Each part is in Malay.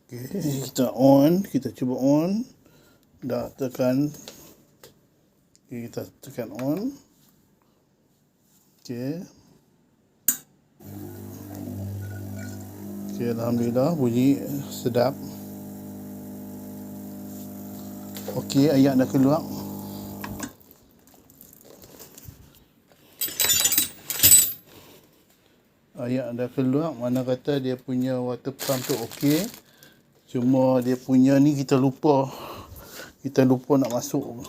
Okay, kita on, kita cuba on. Dah tekan. Okay, kita tekan on. Okay. Okay, alhamdulillah bunyi sedap. Okay, ayat dah keluar. Ayat dah keluar, mana kata dia punya water pump tu okey. Cuma dia punya ni kita lupa nak masuk.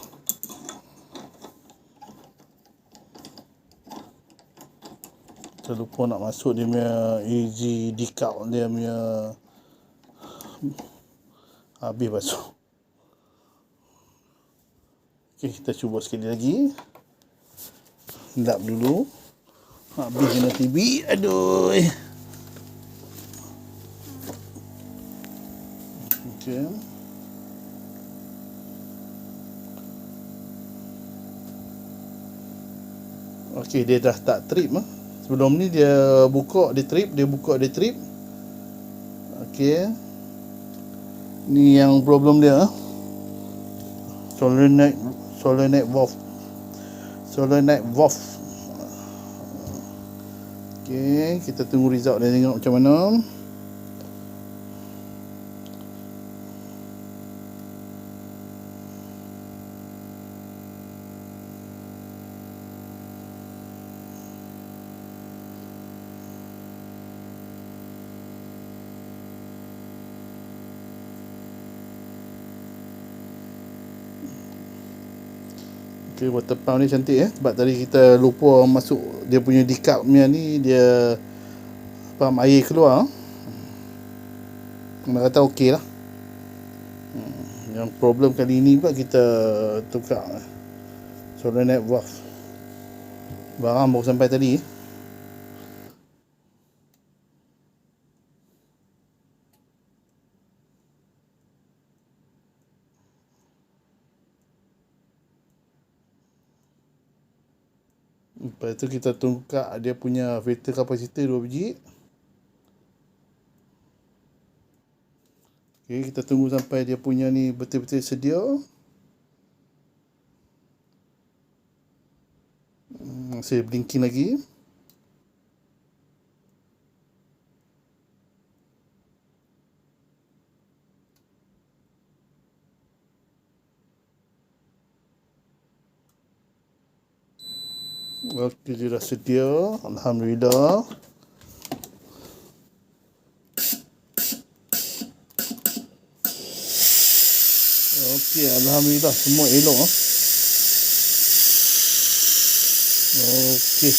Kita lupa nak masuk dia punya easy decal, dia punya habis basuh. Okey, kita cuba sekali lagi. Lap dulu. Habis kena TV. Aduh. Okey. Okey, dia dah tak trip ah. Sebelum ni dia buka, dia trip, dia buka, dia trip. Okey. Ni yang problem dia ah. Solenoid valve. Solenoid valve. Okey, kita tunggu result dia, tengok macam mana. Okay, water pump ni cantik sebab tadi kita lupa masuk dia punya decal punya ni, dia pump air keluar. Mana kata okey lah. Yang problem kali ni pula kita tukar solenoid valve. Barang baru sampai tadi. Lepas tu kita tukar dia punya filter kapasitor 2 biji. Okay, kita tunggu sampai dia punya ni betul-betul sedia. Masih blinking lagi. Okey, dia dah sedia. Alhamdulillah. Okey, alhamdulillah semua elok. Okey.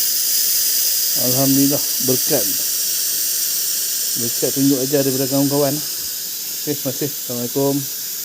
Alhamdulillah, berkat tunjuk ajar daripada kawan-kawan. Okey, terima kasih. Assalamualaikum.